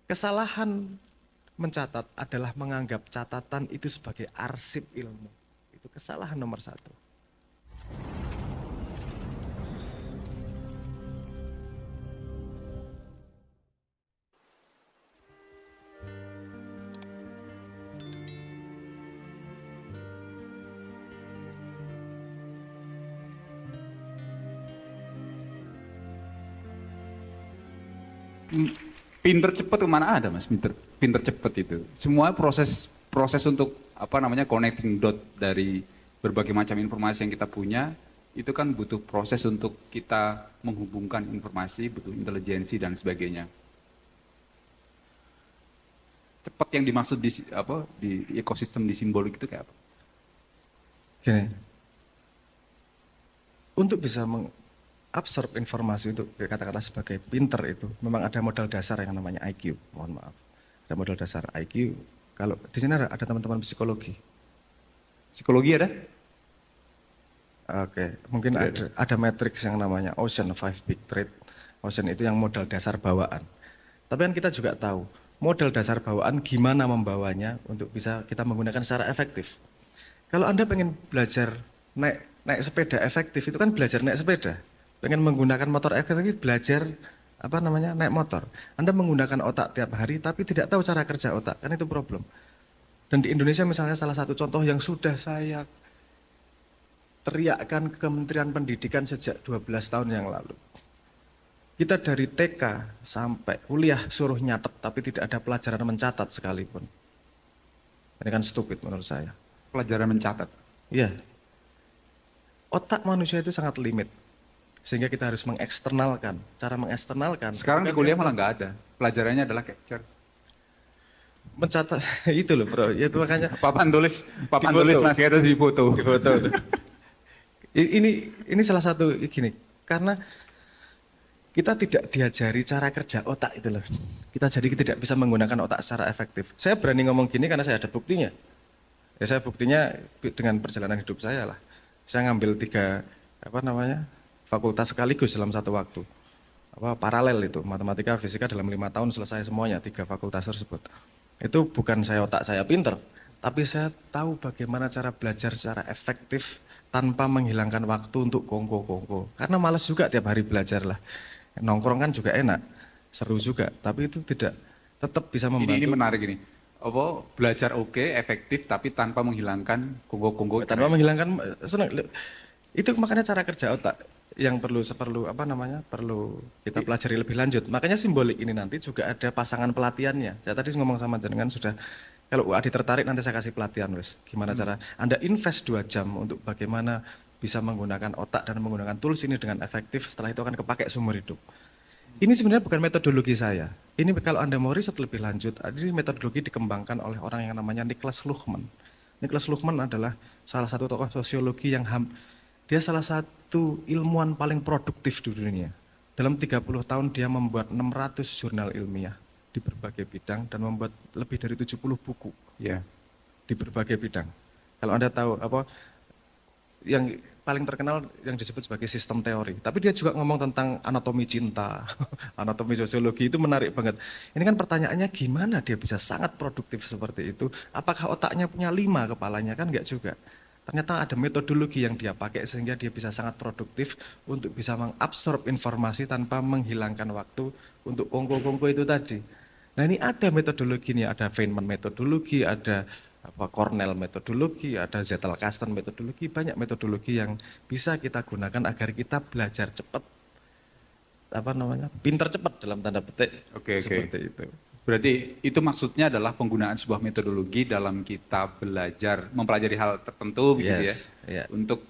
Kesalahan mencatat adalah menganggap catatan itu sebagai arsip ilmu. Itu kesalahan nomor satu. Pinter cepet kemana ada mas, pinter cepet itu. Semua proses untuk apa namanya connecting dot dari berbagai macam informasi yang kita punya, itu kan butuh proses untuk kita menghubungkan informasi, butuh intelijensi dan sebagainya. Cepet yang dimaksud di ekosistem di simbolik itu kayak apa? Gini, untuk bisa mengabsorb informasi untuk kata-kata sebagai pinter itu, memang ada modal dasar yang namanya IQ. Mohon maaf, ada modal dasar IQ. Kalau di sini ada teman-teman psikologi. Psikologi ada? Oke, mungkin ada matriks yang namanya Ocean, Five Big Trait. Ocean itu yang modal dasar bawaan. Tapi kan kita juga tahu, modal dasar bawaan gimana membawanya untuk bisa kita menggunakan secara efektif. Kalau Anda pengen belajar naik sepeda efektif, itu kan belajar naik sepeda. Pengen menggunakan motor efektif, belajar naik motor. Anda menggunakan otak tiap hari, tapi tidak tahu cara kerja otak, kan itu problem. Dan di Indonesia misalnya salah satu contoh yang sudah saya teriakkan ke Kementerian Pendidikan sejak 12 tahun yang lalu. Kita dari TK sampai kuliah suruh nyatet, tapi tidak ada pelajaran mencatat sekalipun. Ini kan stupid menurut saya. Pelajaran mencatat. Iya. Otak manusia itu sangat limit. Sehingga kita harus mengeksternalkan. Cara mengeksternalkan. Sekarang di kuliah malah nggak ada. Pelajarannya adalah capture. Mencatat, itu loh bro. Itu makanya. Papan tulis mas kita di foto. Di foto. Ini salah satu gini. Karena kita tidak diajari cara kerja otak itu loh. Kita jadi tidak bisa menggunakan otak secara efektif. Saya berani ngomong gini karena saya ada buktinya. Ya saya buktinya dengan perjalanan hidup saya lah. Saya ngambil 3 fakultas sekaligus dalam satu waktu. Paralel itu, matematika, fisika dalam 5 tahun selesai semuanya, 3 fakultas tersebut. Itu bukan otak saya pinter, tapi saya tahu bagaimana cara belajar secara efektif tanpa menghilangkan waktu untuk kongko-kongko. Karena malas juga tiap hari belajar lah. Nongkrong kan juga enak, seru juga, tapi itu tetap bisa membantu. Ini menarik ini. Belajar oke, efektif, tapi tanpa menghilangkan kongko-kongko. Tanpa menghilangkan, itu makanya cara kerja otak yang perlu kita pelajari lebih lanjut. Makanya simbolik ini nanti juga ada pasangan pelatihannya. Saya tadi ngomong sama jenengan sudah, kalau UAD tertarik nanti saya kasih pelatihan wes. Gimana cara Anda invest 2 jam untuk bagaimana bisa menggunakan otak dan menggunakan tools ini dengan efektif, setelah itu akan kepakai seumur hidup. Ini sebenarnya bukan metodologi saya. Ini kalau Anda mau riset lebih lanjut, ini metodologi dikembangkan oleh orang yang namanya Niklas Luhmann. Niklas Luhmann adalah salah satu tokoh sosiologi yang dia salah satu ilmuwan paling produktif di dunia. Dalam 30 tahun dia membuat 600 jurnal ilmiah di berbagai bidang dan membuat lebih dari 70 buku di berbagai bidang. Kalau Anda tahu yang paling terkenal yang disebut sebagai sistem teori. Tapi dia juga ngomong tentang anatomi cinta, anatomi sosiologi, itu menarik banget. Ini kan pertanyaannya gimana dia bisa sangat produktif seperti itu? Apakah otaknya punya 5 kepalanya? Kan enggak juga. Ternyata ada metodologi yang dia pakai sehingga dia bisa sangat produktif untuk bisa mengabsorb informasi tanpa menghilangkan waktu untuk kongko-kongko itu tadi. Nah ini ada metodologinya, ada Feynman metodologi, ada Cornell metodologi, ada Zettelkasten metodologi, banyak metodologi yang bisa kita gunakan agar kita belajar cepat, pintar cepat dalam tanda petik, seperti itu. Berarti itu maksudnya adalah penggunaan sebuah metodologi dalam kita belajar, mempelajari hal tertentu begitu untuk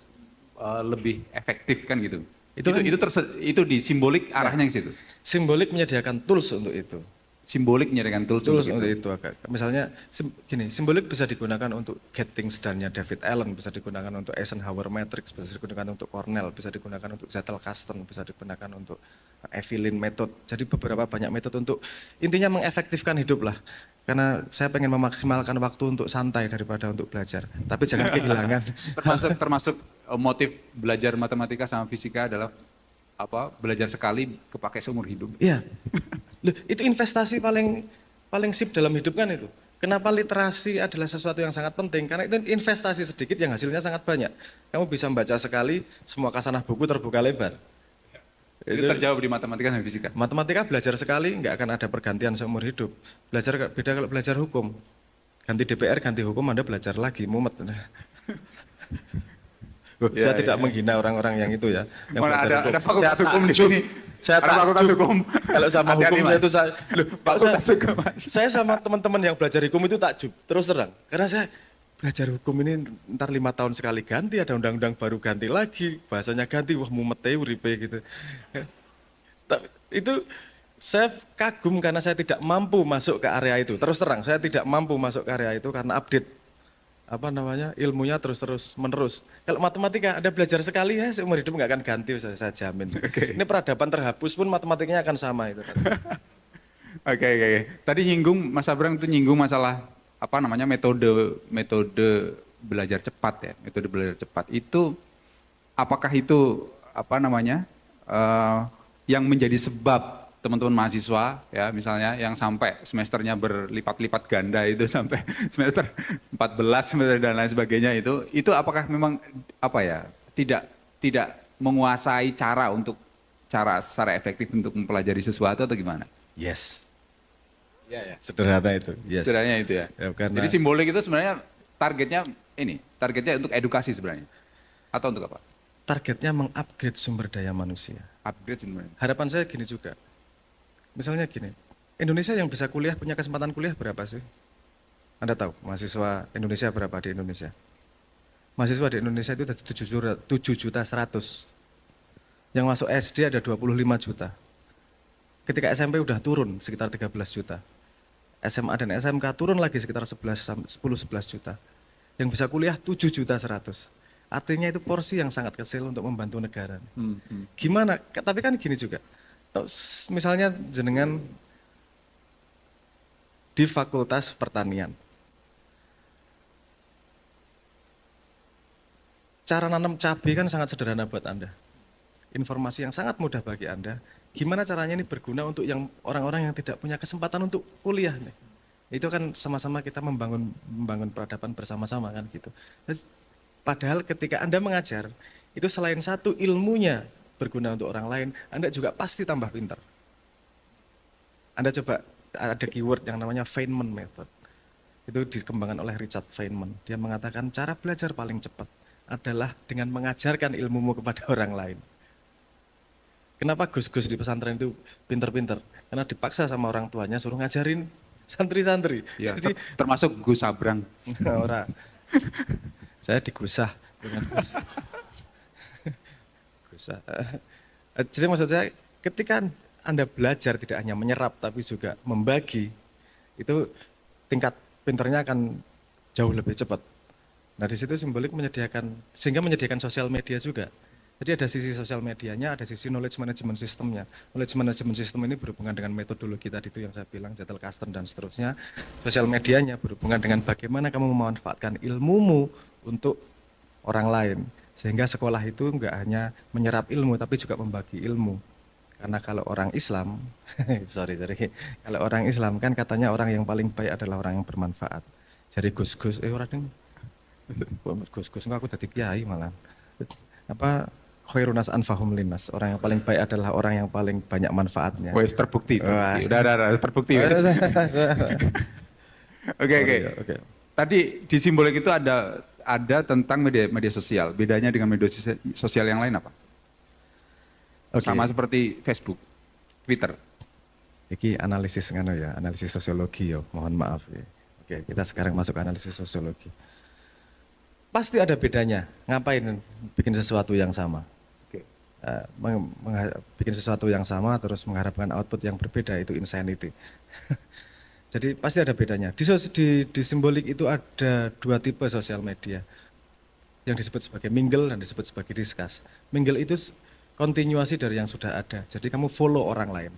lebih efektif kan gitu. Itu di simbolik arahnya ke situ. Simbolik menyediakan tools untuk itu. Simbolik menyediakan tools untuk itu. Misalnya gini, simbolik bisa digunakan untuk Getting Done-nya David Allen, bisa digunakan untuk Eisenhower Matrix, bisa digunakan untuk Cornell, bisa digunakan untuk Zettelkasten, bisa digunakan untuk Evelyn Method. Jadi beberapa banyak metode untuk intinya mengefektifkan hidup lah. Karena saya pengen memaksimalkan waktu untuk santai daripada untuk belajar. Tapi jangan kehilangan. termasuk motif belajar matematika sama fisika adalah belajar sekali kepakai seumur hidup. Iya. Loh, itu investasi paling paling sip dalam hidup kan itu. Kenapa literasi adalah sesuatu yang sangat penting? Karena itu investasi sedikit yang hasilnya sangat banyak. Kamu bisa membaca sekali, semua kasanah buku terbuka lebar. Itu terjawab di matematika sama fisika. Matematika belajar sekali, nggak akan ada pergantian seumur hidup. Beda kalau belajar hukum. Ganti DPR, ganti hukum, Anda belajar lagi, mumet. Ya, Saya tidak menghina orang-orang yang itu ya. Yang Mana belajar ada fakultas Saya hukum di takjub. sini. Saya Ada fakultas takjub. hukum. Kalau sama Hati-hati, hukum Mas. itu saya, Fakultas hukum, Mas. saya sama teman-teman yang belajar hukum itu takjub, terus terang. Karena saya belajar hukum ini ntar 5 tahun sekali ganti, ada undang-undang baru ganti lagi, bahasanya ganti, wah mumet uripe gitu. Itu saya kagum karena saya tidak mampu masuk ke area itu. Terus terang, saya tidak mampu masuk ke area itu karena update ilmunya terus menerus. Kalau matematika Anda belajar sekali ya seumur hidup nggak akan ganti, saya jamin. Oke. Ini peradaban terhapus pun matematikanya akan sama itu. Oke. Tadi Mas Abrang itu nyinggung masalah metode belajar cepat ya, metode belajar cepat itu apakah itu yang menjadi sebab teman-teman mahasiswa ya misalnya yang sampai semesternya berlipat-lipat ganda itu sampai semester 14 semester dan lain sebagainya itu apakah memang tidak menguasai cara secara efektif untuk mempelajari sesuatu atau gimana? Yes. Ya. Sederhana itu. Yes. Sederhananya itu ya. Karena Jadi simbolik itu sebenarnya targetnya untuk edukasi sebenarnya atau untuk apa? targetnya mengupgrade sumber daya manusia. Upgrade sebenarnya. Harapan saya gini juga. Misalnya gini, Indonesia yang bisa kuliah punya kesempatan kuliah berapa sih? Anda tahu mahasiswa Indonesia berapa di Indonesia? Mahasiswa di Indonesia itu ada 7.100.000. Yang masuk SD ada 25 juta. Ketika SMP udah turun sekitar 13 juta. SMA dan SMK turun lagi sekitar 10-11 juta. Yang bisa kuliah 7.100.000. Artinya itu porsi yang sangat kecil untuk membantu negara. Gimana? Tapi kan gini juga. Misalnya jenengan di Fakultas Pertanian. Cara nanam cabai kan sangat sederhana buat Anda. Informasi yang sangat mudah bagi Anda. Gimana caranya ini berguna untuk yang orang-orang yang tidak punya kesempatan untuk kuliah nih. Itu kan sama-sama kita membangun peradaban bersama-sama kan gitu. Padahal ketika Anda mengajar, itu selain satu ilmunya berguna untuk orang lain, Anda juga pasti tambah pintar. Anda coba ada keyword yang namanya Feynman method. Itu dikembangkan oleh Richard Feynman. Dia mengatakan cara belajar paling cepat adalah dengan mengajarkan ilmumu kepada orang lain. Kenapa gus-gus di pesantren itu pinter-pinter? Karena dipaksa sama orang tuanya suruh ngajarin santri-santri. Ya, Jadi termasuk Gus Abrang. orang saya digusah dengan gusah. Jadi maksud saya ketika Anda belajar tidak hanya menyerap tapi juga membagi, itu tingkat pinternya akan jauh lebih cepat. Nah di situ simbolik sehingga menyediakan sosial media juga. Jadi ada sisi sosial medianya, ada sisi knowledge management systemnya. Knowledge management system ini berhubungan dengan metodologi tadi itu yang saya bilang, Zettelkasten dan seterusnya. Sosial medianya berhubungan dengan bagaimana kamu memanfaatkan ilmumu untuk orang lain. Sehingga sekolah itu enggak hanya menyerap ilmu, tapi juga membagi ilmu. Karena kalau orang Islam, kalau orang Islam kan katanya orang yang paling baik adalah orang yang bermanfaat. Jadi gus-gus, gus-gus, aku jadi kiai malah. Khairunas anfahum linnas. Orang yang paling baik adalah orang yang paling banyak manfaatnya. Wes terbukti. Udah terbukti. Oke. Tadi di simbolik itu ada tentang media sosial. Bedanya dengan media sosial yang lain apa? Sama seperti Facebook, Twitter. Iki analisis analisis sosiologi ya. Mohon maaf ya. Oke, kita sekarang masuk ke analisis sosiologi. Pasti ada bedanya. Ngapain bikin sesuatu yang sama? Bikin sesuatu yang sama terus mengharapkan output yang berbeda, itu insanity. Jadi pasti ada bedanya. Di simbolik itu ada dua tipe sosial media yang disebut sebagai mingle dan disebut sebagai discuss. Mingle itu kontinuasi dari yang sudah ada. Jadi kamu follow orang lain,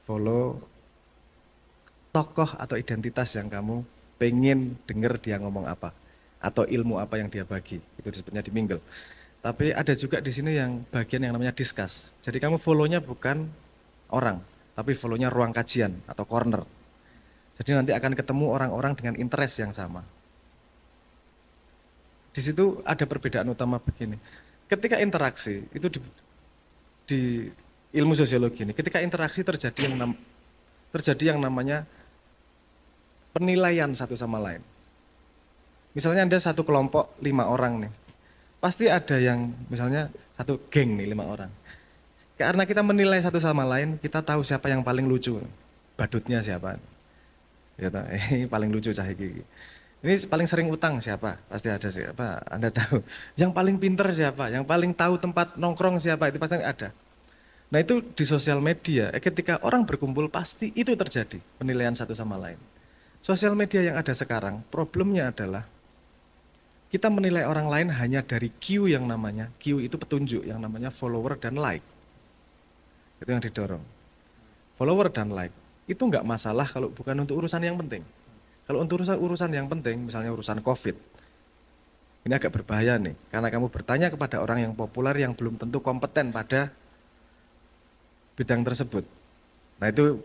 follow tokoh atau identitas yang kamu pengen dengar dia ngomong apa atau ilmu apa yang dia bagi. Itu disebutnya di mingle. Tapi ada juga di sini yang bagian yang namanya discuss. Jadi kamu follow-nya bukan orang, tapi follow-nya ruang kajian atau corner. Jadi nanti akan ketemu orang-orang dengan interest yang sama. Di situ ada perbedaan utama begini. Ketika interaksi itu di ilmu sosiologi ini, ketika interaksi terjadi yang namanya penilaian satu sama lain. Misalnya ada satu kelompok 5 orang nih, pasti ada yang misalnya satu geng nih 5 orang. Karena kita menilai satu sama lain, kita tahu siapa yang paling lucu, badutnya siapa. Ya, ini paling lucu cah iki. Ini paling sering utang siapa? Pasti ada siapa? Anda tahu. Yang paling pinter siapa? Yang paling tahu tempat nongkrong siapa? Itu pasti ada. Nah itu di sosial media, ketika orang berkumpul pasti itu terjadi, penilaian satu sama lain. Sosial media yang ada sekarang, problemnya adalah kita menilai orang lain hanya dari Q yang namanya, Q itu petunjuk yang namanya follower dan like. Itu yang didorong. Follower dan like, itu nggak masalah kalau bukan untuk urusan yang penting. Kalau untuk urusan yang penting, misalnya urusan COVID, ini agak berbahaya nih, karena kamu bertanya kepada orang yang populer yang belum tentu kompeten pada bidang tersebut. Nah itu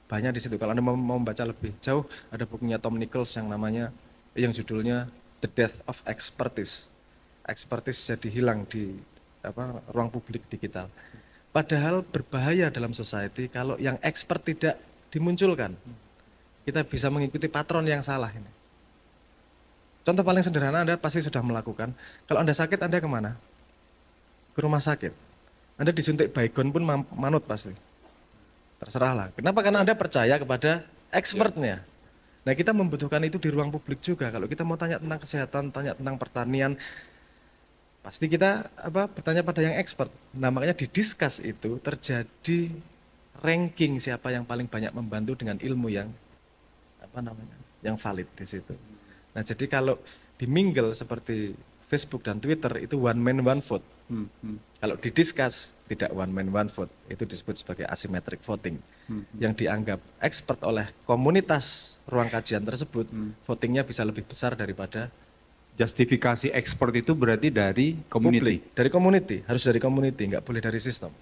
banyak di situ. Kalau Anda mau membaca lebih jauh, ada bukunya Tom Nichols yang judulnya The Death of Expertise. Expertise jadi hilang di ruang publik digital. Padahal berbahaya dalam society kalau yang expert tidak dimunculkan. Kita bisa mengikuti patron yang salah ini. Contoh paling sederhana Anda pasti sudah melakukan. Kalau Anda sakit, Anda kemana? Ke rumah sakit. Anda disuntik baygon pun manut pasti. Terserahlah. Kenapa? Karena Anda percaya kepada expertnya. Nah kita membutuhkan itu di ruang publik juga. Kalau kita mau tanya tentang kesehatan, tanya tentang pertanian, pasti kita bertanya pada yang expert. Nah makanya di discuss itu terjadi ranking siapa yang paling banyak membantu dengan ilmu yang yang valid di situ. Nah jadi kalau di mingle seperti Facebook dan Twitter itu one man one vote. Kalau di discuss tidak one man one vote, itu disebut sebagai asymmetric voting. Yang dianggap expert oleh komunitas ruang kajian tersebut, votingnya bisa lebih besar daripada Justifikasi expert itu berarti dari community. publik. Dari community, harus dari community, nggak boleh dari sistem.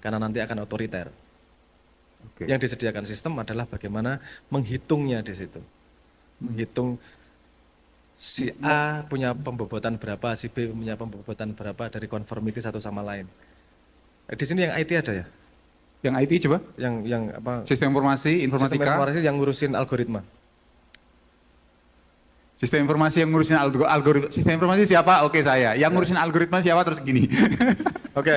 Karena nanti akan otoriter. Okay. Yang disediakan sistem adalah bagaimana menghitungnya di situ. Menghitung si A punya pembobotan berapa, si B punya pembobotan berapa dari conformity satu sama lain. Di sini yang IT ada ya? Yang IT coba? Yang Sistem informasi, informatika. Sistem informasi yang ngurusin algoritma. Sistem informasi yang ngurusin algoritma. Sistem informasi siapa? Oke saya. Yang ngurusin algoritma siapa? Terus gini. Oke.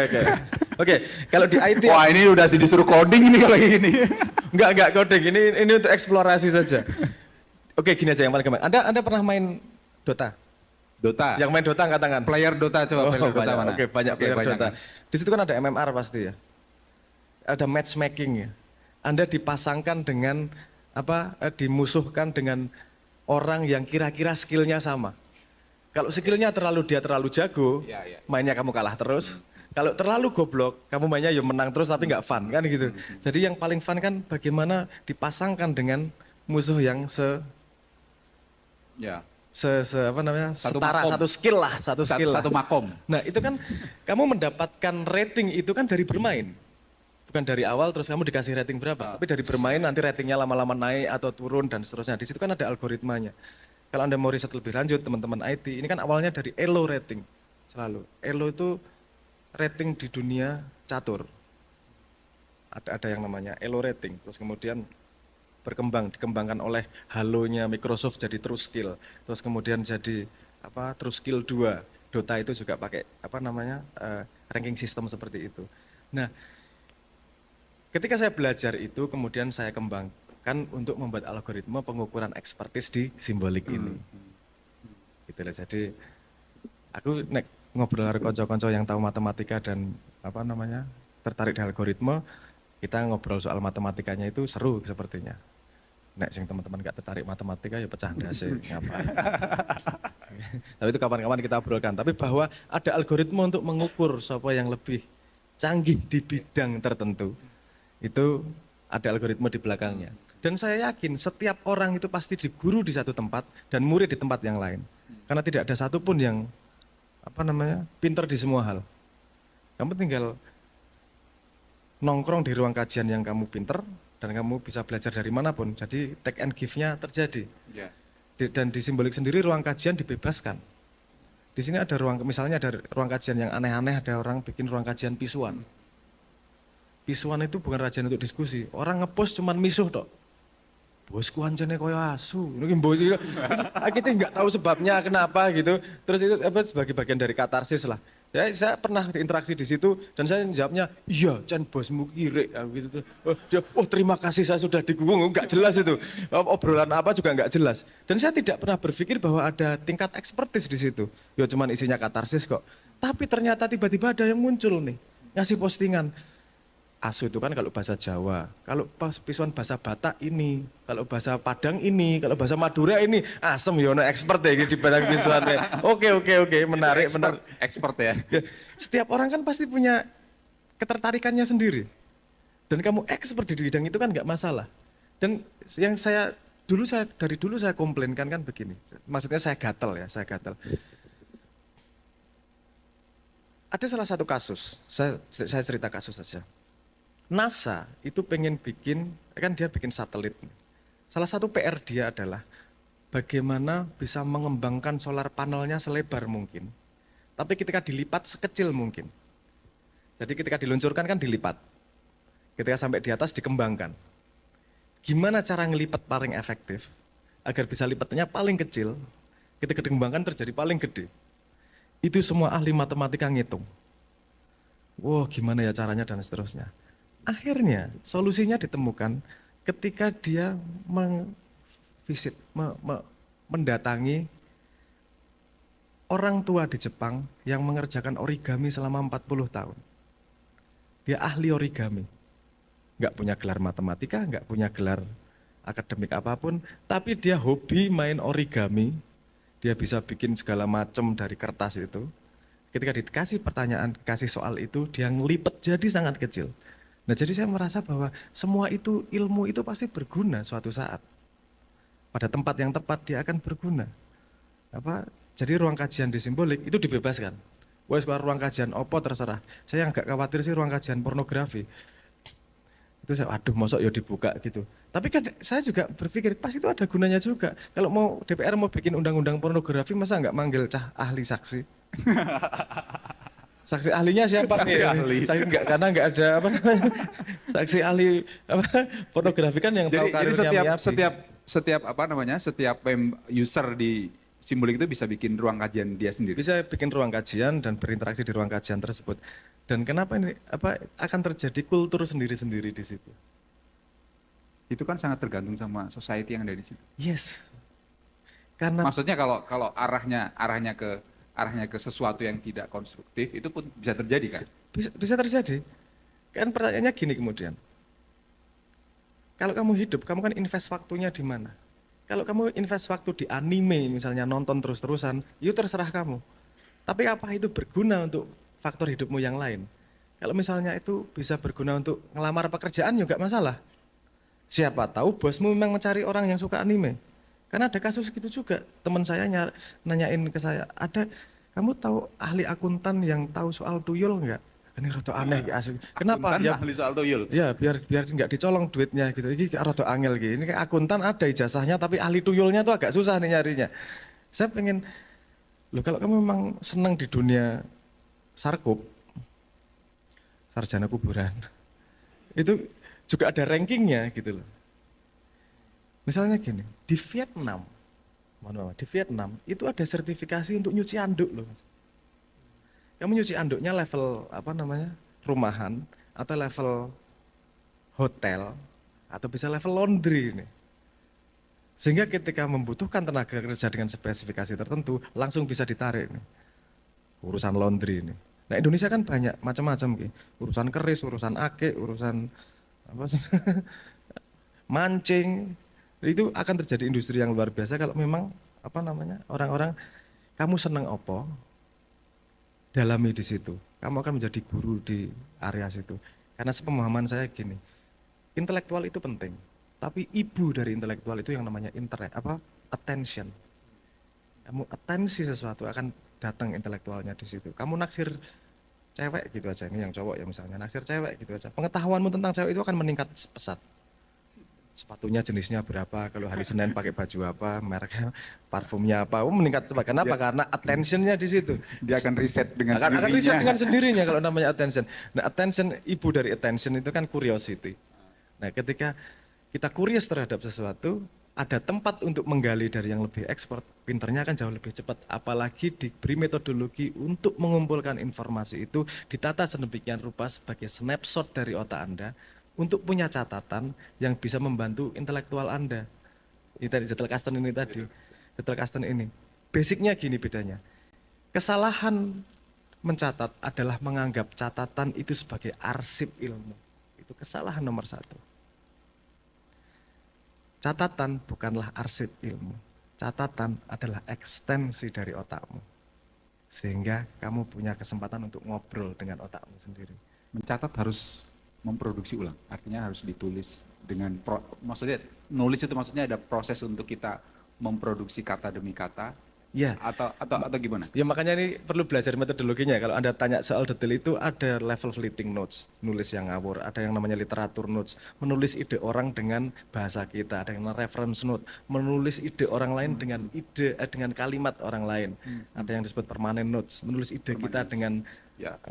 Kalau di IT Wah ini udah disuruh coding ini kalau gini. Enggak coding. Ini untuk eksplorasi saja. Oke, gini aja yang paling gampang. Anda pernah main Dota? Dota. Yang main Dota angkat tangan. Player Dota coba. Player Dota mana? Oke, banyak player Dota. Di situ kan ada MMR pasti ya. Ada matchmaking ya. Anda dipasangkan dengan dimusuhkan dengan orang yang kira-kira skillnya sama. Kalau skillnya dia terlalu jago, mainnya kamu kalah terus. Kalau terlalu goblok, kamu mainnya ya menang terus tapi nggak fun kan gitu. Jadi yang paling fun kan bagaimana dipasangkan dengan musuh yang setara, satu skill lah. Satu makom. Nah itu kan kamu mendapatkan rating itu kan dari bermain. Bukan dari awal terus kamu dikasih rating berapa, tapi dari bermain nanti ratingnya lama-lama naik atau turun dan seterusnya. Di situ kan ada algoritmanya. Kalau Anda mau riset lebih lanjut, teman-teman IT, ini kan awalnya dari ELO rating selalu. ELO itu rating di dunia catur. Ada yang namanya ELO rating, terus kemudian dikembangkan oleh Halo-nya Microsoft jadi TrueSkill, terus kemudian jadi TrueSkill 2. Dota itu juga pakai ranking sistem seperti itu. Nah, ketika saya belajar itu, kemudian saya kembangkan untuk membuat algoritma pengukuran ekspertis di simbolik ini. Gitu lah. Jadi aku ngobrol dengan konco-konco yang tahu matematika dan tertarik di algoritma, kita ngobrol soal matematikanya itu seru sepertinya. Sing teman-teman gak tertarik matematika ya pecah ndase ngapain. Tapi itu kapan-kapan kita obrolkan. Tapi bahwa ada algoritma untuk mengukur siapa yang lebih canggih di bidang tertentu. Itu ada algoritma di belakangnya. Dan saya yakin setiap orang itu pasti diguru di satu tempat dan murid di tempat yang lain. Karena tidak ada satupun yang pinter di semua hal. Kamu tinggal nongkrong di ruang kajian yang kamu pinter, dan kamu bisa belajar dari manapun. Jadi take and give-nya terjadi. Ya. Dan di simbolik sendiri ruang kajian dibebaskan. Di sini ada ruang, misalnya ada ruang kajian yang aneh-aneh, ada orang bikin ruang kajian pisuan. Pisuan itu bukan kajian untuk diskusi. Orang ngepost cuman misuh tok. Bosku anjane koyo asu. Ini bos itu, kita nggak tahu sebabnya kenapa gitu. Terus itu sebagai bagian dari katarsis lah. Ya, saya pernah interaksi di situ dan saya jawabnya, iya, Chan bosmu kiri. Gitu. Terima kasih saya sudah digunggung, nggak jelas itu. Obrolan apa juga nggak jelas. Dan saya tidak pernah berpikir bahwa ada tingkat ekspertis di situ. Ya cuman isinya katarsis kok. Tapi ternyata tiba-tiba ada yang muncul nih, ngasih postingan. Asu itu kan kalau bahasa Jawa, kalau pisuan bahasa Batak ini, kalau bahasa Padang ini, kalau bahasa Madura ini, asem yono expert ya di bidang pisuannya. Oke, menarik, menarik. Expert ya. Setiap orang kan pasti punya ketertarikannya sendiri. Dan kamu expert di bidang itu kan nggak masalah. Dan yang dari dulu saya komplainkan kan begini. Maksudnya saya gatel. Ada salah satu kasus, saya cerita kasus saja. NASA itu pengen bikin, kan dia bikin satelit. Salah satu PR dia adalah bagaimana bisa mengembangkan solar panelnya selebar mungkin. Tapi ketika dilipat sekecil mungkin. Jadi ketika diluncurkan kan dilipat. Ketika sampai di atas dikembangkan. Gimana cara ngelipat paling efektif agar bisa lipatnya paling kecil, ketika dikembangkan terjadi paling gede. Itu semua ahli matematika ngitung. Wah, gimana ya caranya dan seterusnya. Akhirnya solusinya ditemukan ketika dia mendatangi orang tua di Jepang yang mengerjakan origami selama 40 tahun. Dia ahli origami. Nggak punya gelar matematika, nggak punya gelar akademik apapun, tapi dia hobi main origami. Dia bisa bikin segala macam dari kertas itu. Ketika dikasih pertanyaan, kasih soal itu, dia ngelipet jadi sangat kecil. Nah, jadi saya merasa bahwa semua itu, ilmu itu pasti berguna suatu saat. Pada tempat yang tepat dia akan berguna. Jadi ruang kajian di simbolik itu dibebaskan. Wes ruang kajian opo terserah. Saya yang agak khawatir sih ruang kajian pornografi. Itu saya, aduh mosok ya dibuka gitu. Tapi kan saya juga berpikir pasti itu ada gunanya juga. Kalau DPR mau bikin undang-undang pornografi, masa nggak manggil ahli saksi? Saksi ahlinya siapa Saksi ahli. Saksi karena nggak ada saksi ahli pornografi kan yang tahu karirnya setiap user di simbolik itu bisa bikin ruang kajian dia sendiri. Bisa bikin ruang kajian dan berinteraksi di ruang kajian tersebut. Dan kenapa ini akan terjadi kultur sendiri-sendiri di situ? Itu kan sangat tergantung sama society yang ada di situ. Yes. Karena maksudnya kalau arahnya ke sesuatu yang tidak konstruktif, itu pun bisa terjadi kan? Bisa terjadi. Kan pertanyaannya gini kemudian. Kalau kamu hidup, kamu kan invest waktunya di mana? Kalau kamu invest waktu di anime, misalnya nonton terus-terusan, itu terserah kamu. Tapi apa itu berguna untuk faktor hidupmu yang lain? Kalau misalnya itu bisa berguna untuk ngelamar pekerjaan, juga masalah. Siapa tahu bosmu memang mencari orang yang suka anime. Karena ada kasus gitu juga. Teman saya nanyain ke saya, kamu tahu ahli akuntan yang tahu soal tuyul nggak? Ini rada aneh asli. Kenapa? Akuntan ahli soal tuyul. Ya biar nggak dicolong duitnya gitu. Ini rada angel gitu. Ini kayak akuntan ada ijazahnya tapi ahli tuyulnya tuh agak susah nih nyarinya. Saya pengen, kalau kamu memang senang di dunia sarkup, sarjana kuburan, itu juga ada rankingnya gitu loh. Misalnya gini, di Vietnam itu ada sertifikasi untuk nyuci anduk loh. Kamu nyuci anduknya level rumahan atau level hotel atau bisa level laundry ini. Sehingga ketika membutuhkan tenaga kerja dengan spesifikasi tertentu langsung bisa ditarik nih. Urusan laundry ini. Nah, Indonesia kan banyak macam-macam gitu. Urusan keris, urusan ake, urusan mancing. Itu akan terjadi industri yang luar biasa kalau memang orang-orang kamu seneng apa, dalami di situ. Kamu akan menjadi guru di area situ. Karena sepemahaman saya gini, intelektual itu penting, tapi ibu dari intelektual itu yang namanya attention. Kamu atensi sesuatu akan datang intelektualnya di situ. Kamu naksir cewek gitu aja, ini yang cowok ya misalnya, naksir cewek gitu aja. Pengetahuanmu tentang cewek itu akan meningkat pesat. sepatunya jenisnya berapa, kalau hari Senin pakai baju apa, mereknya, parfumnya apa, meningkat cepat. Kenapa? Karena attentionnya di situ. Dia akan riset dengan Akan riset sendirinya. dengan sendirinya kalau namanya attention. Nah, attention, ibu dari attention itu kan curiosity. Nah, ketika kita curious terhadap sesuatu, ada tempat untuk menggali dari yang lebih expert, pinternya akan jauh lebih cepat. Apalagi diberi metodologi untuk mengumpulkan informasi itu, ditata sedemikian rupa sebagai snapshot dari otak Anda, untuk punya catatan yang bisa membantu intelektual Anda. Ini tadi, Zettelkasten ini tadi. Zettelkasten ini. Basicnya gini bedanya. Kesalahan mencatat adalah menganggap catatan itu sebagai arsip ilmu. Itu kesalahan nomor satu. Catatan bukanlah arsip ilmu. Catatan adalah ekstensi dari otakmu. Sehingga kamu punya kesempatan untuk ngobrol dengan otakmu sendiri. Mencatat harus memproduksi ulang, artinya harus ditulis dengan maksudnya nulis itu maksudnya ada proses untuk kita memproduksi kata demi kata, Ya, atau gimana? ya makanya ini perlu belajar metodologinya. Kalau Anda tanya soal detail itu ada level fleeting notes, nulis yang ngawur, ada yang namanya literatur notes, menulis ide orang dengan bahasa kita, ada yang namanya reference note, menulis ide orang lain dengan dengan kalimat orang lain. Ada yang disebut permanent notes, menulis ide kita dengan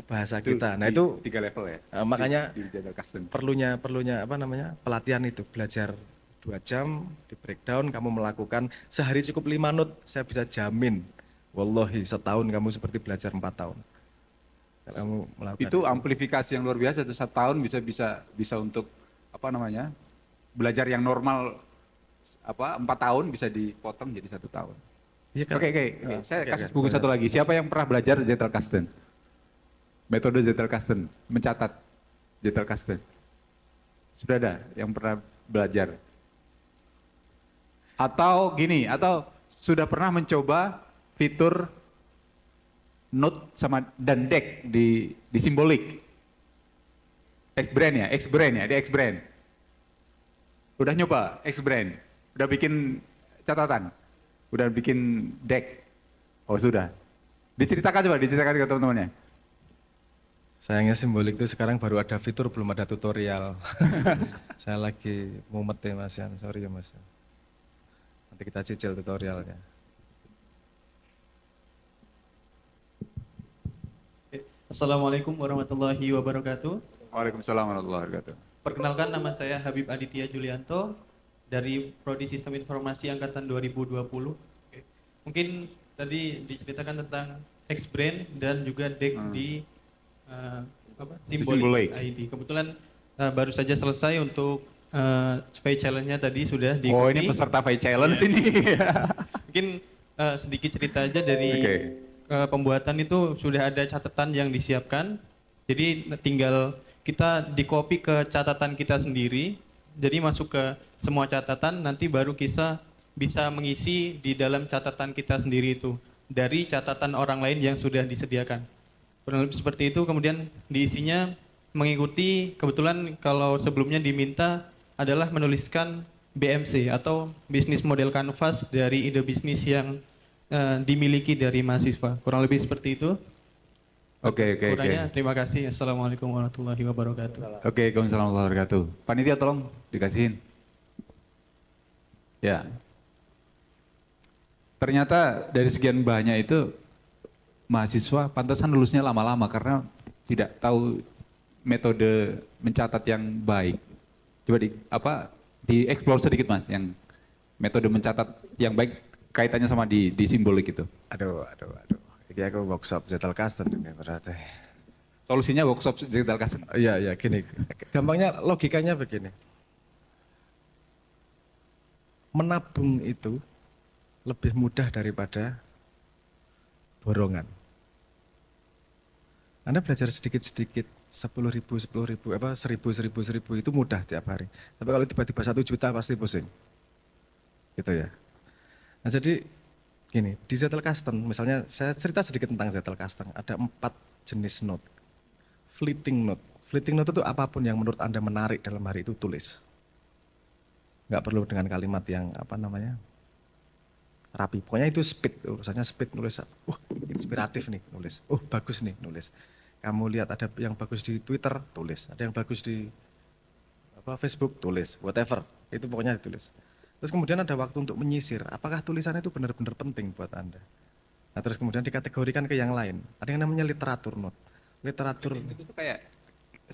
bahasa kita. Nah, itu 3 level ya. Makanya di Zettelkasten. perlunya apa namanya? Pelatihan itu, belajar 2 jam di breakdown, kamu melakukan sehari cukup 5 note, saya bisa jamin wallahi setahun kamu seperti belajar 4 tahun kalau kamu melakukan Itu amplifikasi yang luar biasa tuh, 1 tahun bisa untuk apa namanya belajar yang normal 4 tahun bisa dipotong jadi 1 tahun. Iya, Oke, saya kasih buku satu lagi. Siapa yang pernah belajar Zettelkasten? Metode Zettelkasten, mencatat Zettelkasten. Sudah ada yang pernah belajar? Atau gini, atau sudah pernah mencoba fitur note dan deck di simbolik? X-Brand ya, di X-Brand. Udah nyoba X-Brand? Udah bikin catatan? Udah bikin deck? Oh sudah. Diceritakan ke teman-temannya. sayangnya simbolik itu sekarang baru ada fitur, belum ada tutorial. Saya lagi mumet ya Mas Yan, sorry ya Mas. Nanti kita cicil tutorialnya. Assalamualaikum warahmatullahi wabarakatuh. Waalaikumsalam warahmatullahi wabarakatuh. Perkenalkan, nama saya Habib Aditya Julianto dari Prodi Sistem Informasi Angkatan 2020. Oke. Mungkin tadi diceritakan tentang X-Brand dan juga deck di Symbolic ID. Kebetulan baru saja selesai untuk Spy Challenge-nya tadi sudah diikuti. Oh ini peserta Spy Challenge ini. Mungkin sedikit cerita aja dari pembuatan itu sudah ada catatan yang disiapkan. Jadi tinggal kita di copy ke catatan kita sendiri. Jadi masuk ke semua catatan, nanti baru kita bisa mengisi di dalam catatan kita sendiri itu dari catatan orang lain yang sudah disediakan. Kurang lebih seperti itu. Kemudian diisinya mengikuti, kebetulan kalau sebelumnya diminta adalah menuliskan BMC atau Business Model Canvas dari ide bisnis yang dimiliki dari mahasiswa. Kurang lebih seperti itu. Oke. Terima kasih. Assalamualaikum warahmatullahi wabarakatuh. Oke, Waalaikumsalam warahmatullahi wabarakatuh. Panitia tolong dikasihin. Ya. Ternyata dari sekian banyak itu mahasiswa pantasan lulusnya lama-lama karena tidak tahu metode mencatat yang baik. Coba di-explore sedikit Mas, yang metode mencatat yang baik kaitannya sama di simbolik itu. Aduh. Ini aku workshop Zettelkasten ini berarti. Solusinya workshop Zettelkasten. Iya, gini. Gampangnya logikanya begini. Menabung itu lebih mudah daripada borongan. Anda belajar sedikit-sedikit, 10.000, 1.000 itu mudah tiap hari. Tapi kalau tiba-tiba 1 juta pasti pusing. Gitu ya. Nah jadi gini, di Zettelkasten, misalnya saya cerita sedikit tentang Zettelkasten, ada 4 jenis note. Fleeting note. Fleeting note itu apapun yang menurut Anda menarik dalam hari itu tulis. Nggak perlu dengan kalimat yang rapi. Pokoknya itu speed, urusannya speed nulis. Inspiratif nih nulis. Bagus nih nulis. Kamu lihat ada yang bagus di Twitter, tulis. Ada yang bagus di Facebook, tulis. Whatever. itu pokoknya ditulis. Terus kemudian ada waktu untuk menyisir, apakah tulisannya itu benar-benar penting buat Anda. Nah, terus kemudian dikategorikan ke yang lain. Ada yang namanya literatur note. Literatur Itu tuh kayak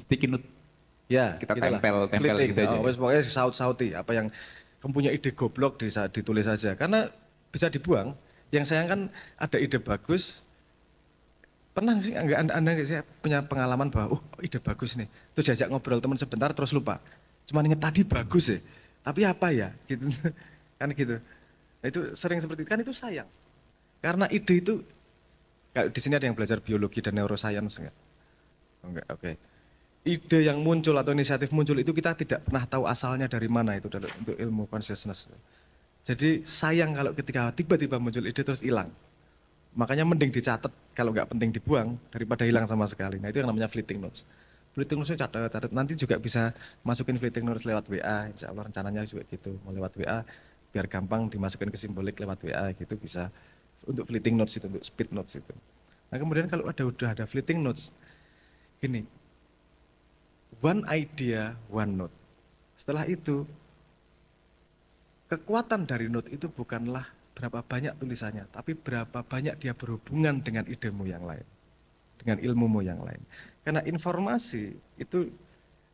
sticky note. ya, Kita gitulah. tempel Fleeting. gitu aja. Oh, wes pokoknya saut-sauti apa yang kamu punya ide goblok ditulis saja karena bisa dibuang. Yang sayang kan ada ide bagus. Pernah sih enggak anda nggak sih punya pengalaman bahwa ide bagus nih. Terus diajak ngobrol teman sebentar terus lupa. Cuma inget tadi bagus ya. Tapi apa ya gitu. Kan gitu. Nah, itu sering seperti itu kan itu sayang. Karena ide itu di sini ada yang belajar biologi dan neuroscience enggak? Enggak, oke. Ide yang muncul atau inisiatif muncul itu kita tidak pernah tahu asalnya dari mana itu untuk ilmu consciousness. Jadi sayang kalau ketika tiba-tiba muncul ide terus hilang. Makanya mending dicatat kalau nggak penting dibuang daripada hilang sama sekali. Nah itu yang namanya fleeting notes. Fleeting notes itu catat. Nanti juga bisa masukin fleeting notes lewat WA. Insya Allah rencananya juga gitu. Mau lewat WA biar gampang dimasukin ke simbolik lewat WA gitu bisa. Untuk fleeting notes itu, untuk speed notes itu. Nah kemudian kalau udah ada fleeting notes, gini, one idea, one note. Setelah itu, kekuatan dari note itu bukanlah berapa banyak tulisannya, tapi berapa banyak dia berhubungan dengan idemu yang lain, dengan ilmumu yang lain. Karena informasi itu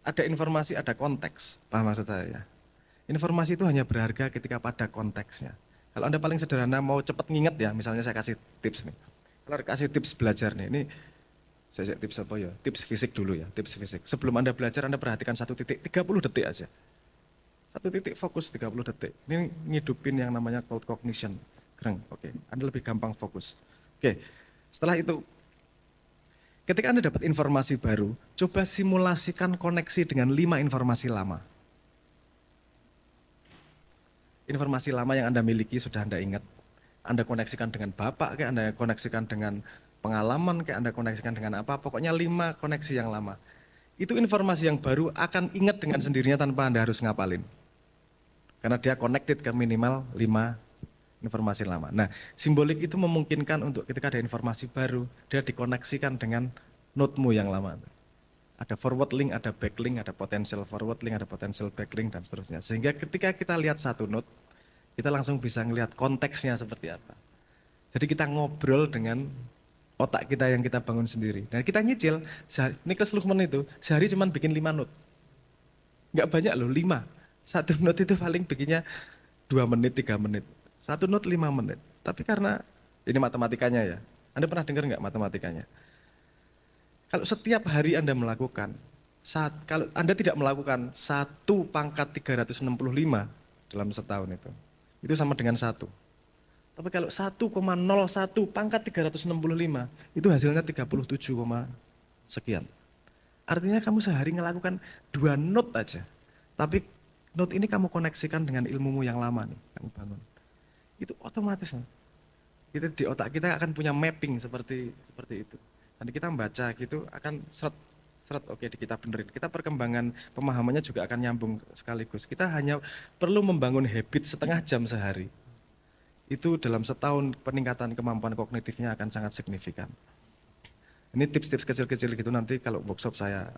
ada informasi, ada konteks, paham maksud saya ya? Informasi itu hanya berharga ketika pada konteksnya. Kalau Anda paling sederhana mau cepat nginget ya, misalnya saya kasih tips nih. Kalau kasih tips belajar nih, ini saya tips apa ya? Tips fisik dulu ya, tips fisik. Sebelum Anda belajar, Anda perhatikan 1 titik, 30 detik aja. 1 titik fokus 30 detik. Ini ngidupin yang namanya cold cognition. Keren, oke. Anda lebih gampang fokus. Oke, setelah itu, ketika Anda dapat informasi baru, coba simulasikan koneksi dengan 5 informasi lama. Informasi lama yang Anda miliki sudah Anda ingat. Anda koneksikan dengan Bapak, kayak Anda koneksikan dengan pengalaman, kayak Anda koneksikan dengan apa, pokoknya 5 koneksi yang lama. Itu informasi yang baru akan ingat dengan sendirinya tanpa Anda harus ngapalin. Karena dia connected ke minimal 5 informasi lama. Nah, simbolik itu memungkinkan untuk ketika ada informasi baru, dia dikoneksikan dengan note-mu yang lama. Ada forward link, ada backlink, ada potential forward link, ada potential backlink, dan seterusnya. Sehingga ketika kita lihat satu note, kita langsung bisa melihat konteksnya seperti apa. Jadi kita ngobrol dengan otak kita yang kita bangun sendiri. Dan kita nyicil, Niklas Luhmann itu sehari cuma bikin 5 note. Nggak banyak loh, 5. Satu note itu paling bikinnya 2 menit, 3 menit. Satu note 5 menit. Tapi karena, ini matematikanya ya. Anda pernah dengar nggak matematikanya? Kalau setiap hari Anda melakukan, kalau Anda tidak melakukan 1 pangkat 365 dalam setahun itu sama dengan 1. Tapi kalau 1,01 pangkat 365, itu hasilnya 37, sekian. Artinya kamu sehari melakukan 2 note aja. Tapi note ini kamu koneksikan dengan ilmumu yang lama nih, kamu bangun. Itu otomatis. Itu di otak kita akan punya mapping seperti itu. Nanti kita membaca gitu akan seret oke kita benerin. Kita perkembangan pemahamannya juga akan nyambung sekaligus. Kita hanya perlu membangun habit setengah jam sehari. Itu dalam setahun peningkatan kemampuan kognitifnya akan sangat signifikan. Ini tips-tips kecil-kecil gitu nanti kalau workshop saya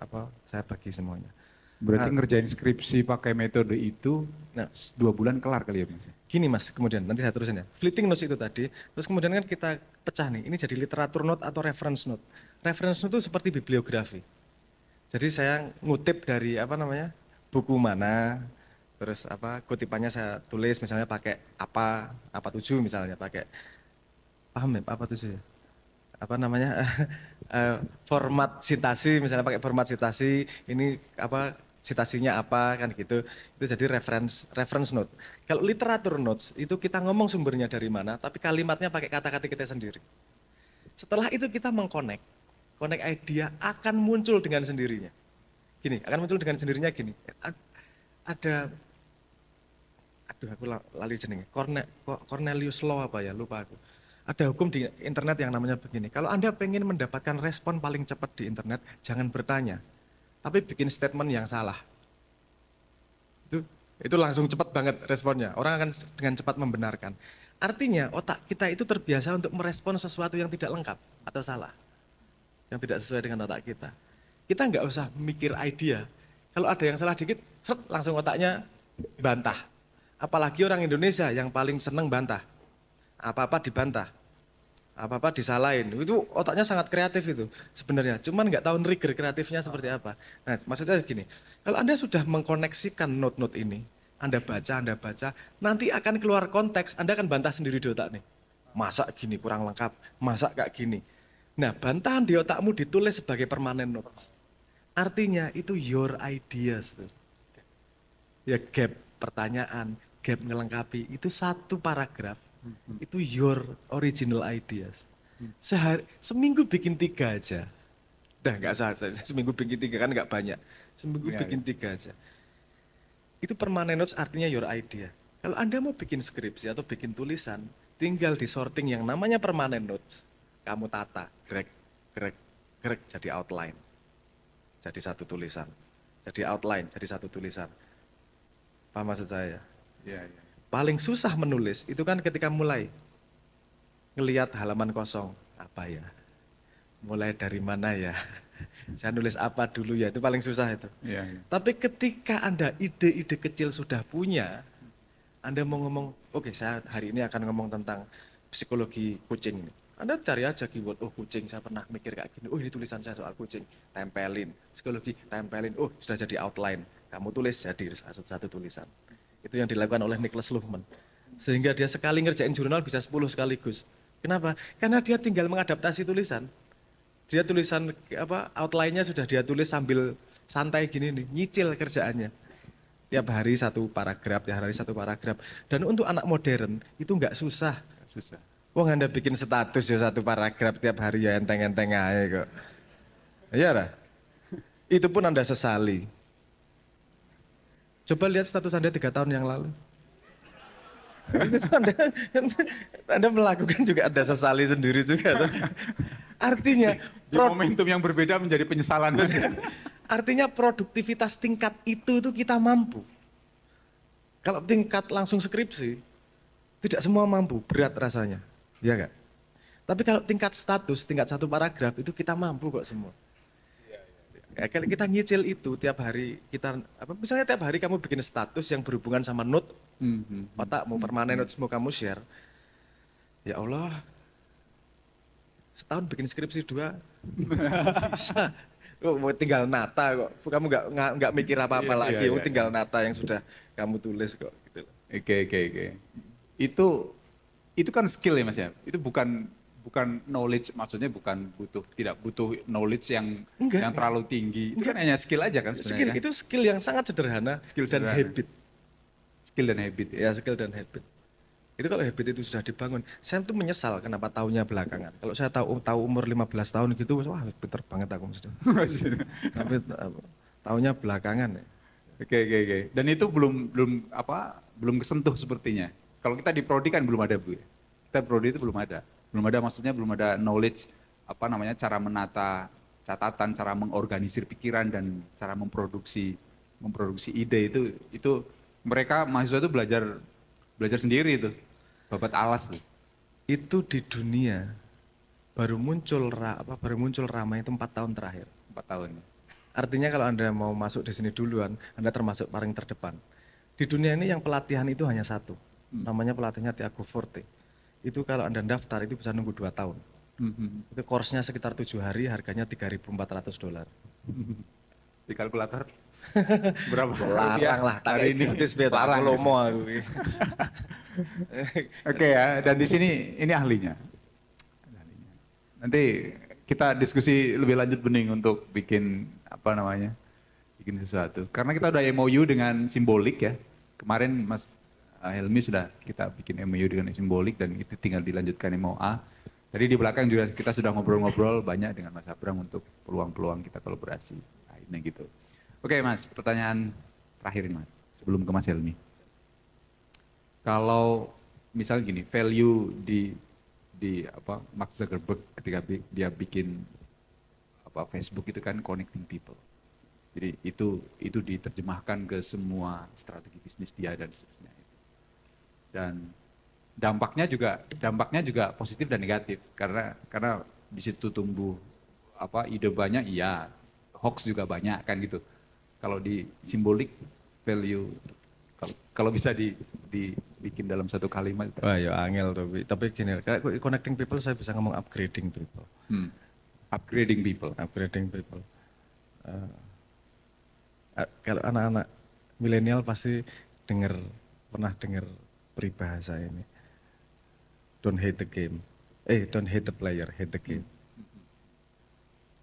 bagi semuanya. Berarti ngerjain skripsi pakai metode itu 2 bulan kelar kali ya Mas? Gini Mas, kemudian nanti saya terusin ya. Fleeting notes itu tadi, terus kemudian kan kita pecah nih, ini jadi literatur note atau reference note. Reference note itu seperti bibliografi. Jadi saya ngutip dari buku mana, terus kutipannya saya tulis misalnya pakai apa 7 misalnya pakai, paham ya apa 7 ya? Format citasi misalnya pakai format citasi, ini citasinya apa kan gitu. Itu jadi reference note. Kalau literatur notes itu kita ngomong sumbernya dari mana, tapi kalimatnya pakai kata-kata kita sendiri. Setelah itu kita connect idea akan muncul dengan sendirinya. Gini, akan muncul dengan sendirinya gini. Aku lali jenenge. Cornelius Law apa ya, lupa aku. Ada hukum di internet yang namanya begini. Kalau Anda pengen mendapatkan respon paling cepat di internet, jangan bertanya, tapi bikin statement yang salah. Itu langsung cepat banget responnya. Orang akan dengan cepat membenarkan. Artinya otak kita itu terbiasa untuk merespon sesuatu yang tidak lengkap atau salah. Yang tidak sesuai dengan otak kita. Kita nggak usah mikir idea. Kalau ada yang salah dikit, langsung otaknya bantah. Apalagi orang Indonesia yang paling seneng bantah. Apa-apa dibantah. Apa-apa disalahin. Itu otaknya sangat kreatif itu sebenarnya. Cuman nggak tahu trigger kreatifnya seperti apa. Nah, maksudnya gini, kalau Anda sudah mengkoneksikan note-note ini, Anda baca, nanti akan keluar konteks, Anda akan bantah sendiri di otak nih. Masa gini kurang lengkap, masa kayak gini. Nah, bantahan di otakmu ditulis sebagai permanent notes. Artinya itu your ideas. Tuh. Ya gap pertanyaan, gap ngelengkapi, itu satu paragraf. Itu your original ideas. Seminggu bikin 3 aja. Dah nggak sah, seminggu bikin 3 kan nggak banyak. Seminggu Ya, bikin 3 aja. Itu permanent notes artinya your idea. Kalau Anda mau bikin skripsi atau bikin tulisan, tinggal di sorting yang namanya permanent notes. Kamu tata, grek, grek, grek, jadi outline. Jadi satu tulisan. Jadi outline, jadi satu tulisan. Paham maksud saya? Iya, iya. Paling susah menulis itu kan ketika mulai ngelihat halaman kosong. Apa ya? Mulai dari mana ya? Saya nulis apa dulu ya? Itu paling susah itu. Iya, iya. Tapi ketika Anda ide-ide kecil sudah punya, Anda mau ngomong, oke, saya hari ini akan ngomong tentang psikologi kucing. Anda cari aja keyword, oh kucing, saya pernah mikir kayak gini, oh ini tulisan saya soal kucing, tempelin. Psikologi, tempelin, oh sudah jadi outline. Kamu tulis jadi satu tulisan. Itu yang dilakukan oleh Niklas Luhmann. Sehingga dia sekali ngerjain jurnal bisa 10 sekaligus. Kenapa? Karena dia tinggal mengadaptasi tulisan. Dia tulisan outline-nya sudah dia tulis sambil santai gini nih, nyicil kerjaannya. Tiap hari satu paragraf, tiap hari satu paragraf. Dan untuk anak modern itu nggak susah. Susah. Wong Anda bikin status ya satu paragraf tiap hari ya enteng-enteng aja kok. Iya lah. Itu pun Anda sesali. Coba lihat status Anda 3 tahun yang lalu. Itu anda melakukan juga ada sesali sendiri juga. Artinya Di momentum yang berbeda menjadi penyesalan. artinya produktivitas tingkat itu kita mampu. Kalau tingkat langsung skripsi, tidak semua mampu, berat rasanya. Ya enggak? Tapi kalau tingkat status, tingkat satu paragraf itu kita mampu kok semua. Ya, kalau kita nyicil itu tiap hari misalnya tiap hari kamu bikin status yang berhubungan sama note otakmu, permanent notes mau kamu share. Ya Allah, setahun bikin skripsi 2 bisa. Oh, mau tinggal nata kok. Kamu nggak mikir apa-apa Iya, lagi. iya, Oh, iya. tinggal nata yang sudah kamu tulis kok. Gitu. Oke. Itu kan skill ya Mas ya. Itu bukan knowledge, maksudnya tidak butuh knowledge yang Enggak. terlalu tinggi. Itu kan hanya skill aja kan Skill sebenarnya. itu skill yang sangat sederhana, Skill dan sederhana. habit. Skill dan habit ya. Ya, skill dan habit. Itu kalau habit itu sudah dibangun, saya tuh menyesal kenapa tahunya belakangan. Kalau saya tahu umur 15 tahun gitu, wah pinter banget aku mesti. Tapi tahunya belakangan ya. Oke. Dan itu belum kesentuh sepertinya. Kalau kita di prodi kan belum ada Bu. Ya. Kita prodi itu belum ada. Maksudnya belum ada knowledge cara menata catatan, cara mengorganisir pikiran dan cara memproduksi ide itu mereka mahasiswa itu belajar sendiri itu. Babat alas tuh. Itu di dunia baru muncul ramai itu 4 tahun terakhir. 4 tahun. Artinya kalau Anda mau masuk di sini duluan, Anda termasuk paling terdepan. Di dunia ini yang pelatihan itu hanya satu. Namanya pelatihannya Tiago Forte. Itu kalau Anda daftar itu bisa nunggu 2 tahun. Itu course-nya sekitar 7 hari, harganya $3.400. Di kalkulator berapa? Larang lah, hari ini larang lomo aku. Oke ya, dan di sini ini ahlinya. Nanti kita diskusi lebih lanjut Bening untuk bikin bikin sesuatu. Karena kita udah MOU dengan Simbolik ya. Kemarin Mas Helmi sudah kita bikin MOU dengan Simbolik dan itu tinggal dilanjutkan MOA. Tadi di belakang juga kita sudah ngobrol-ngobrol banyak dengan Mas Abrang untuk peluang-peluang kita kolaborasi. Akhirnya gitu. Oke Mas, pertanyaan terakhir ini Mas, sebelum ke Mas Helmi. Kalau misal gini, value di Mark Zuckerberg ketika dia bikin Facebook itu kan connecting people. Jadi itu diterjemahkan ke semua strategi bisnis dia dan seterusnya. Dan dampaknya juga positif dan negatif karena di situ tumbuh ide banyak, iya, hoax juga banyak kan gitu. Kalau di Simbolik value Kalau bisa dibikin dalam satu kalimat. Wah ya angel tapi gini, kayak connecting people saya bisa ngomong upgrading people. Upgrading people. Upgrading people. Kalau anak-anak milenial pasti pernah dengar peribahasa ini. Don't hate the game. Don't hate the player, hate the game.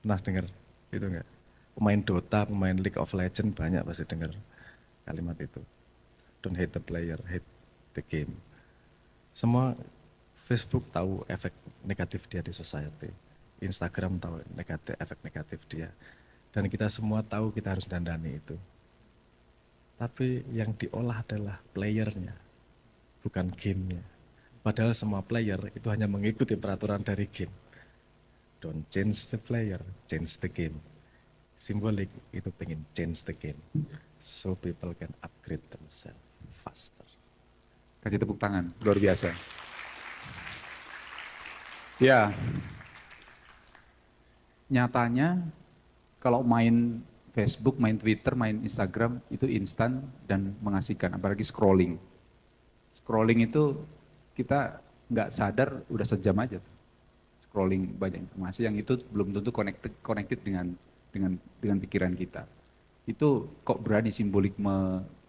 Pernah dengar itu enggak? Pemain Dota, pemain League of Legends banyak pasti dengar kalimat itu. Don't hate the player, hate the game. Semua Facebook tahu efek negatif dia di society. Instagram tahu efek negatif dia. Dan kita semua tahu kita harus dandani itu. Tapi yang diolah adalah playernya, bukan gamenya. Padahal semua player itu hanya mengikuti peraturan dari game. Don't change the player, change the game. Simbolik itu pengen change the game. So people can upgrade themselves faster. Kasih tepuk tangan, luar biasa. Ya, nyatanya kalau main Facebook, main Twitter, main Instagram itu instan dan mengasihkan, apalagi scrolling. Scrolling itu kita nggak sadar udah sejam aja tuh. Scrolling banyak informasi yang itu belum tentu connected dengan pikiran kita. Itu kok berani simbolik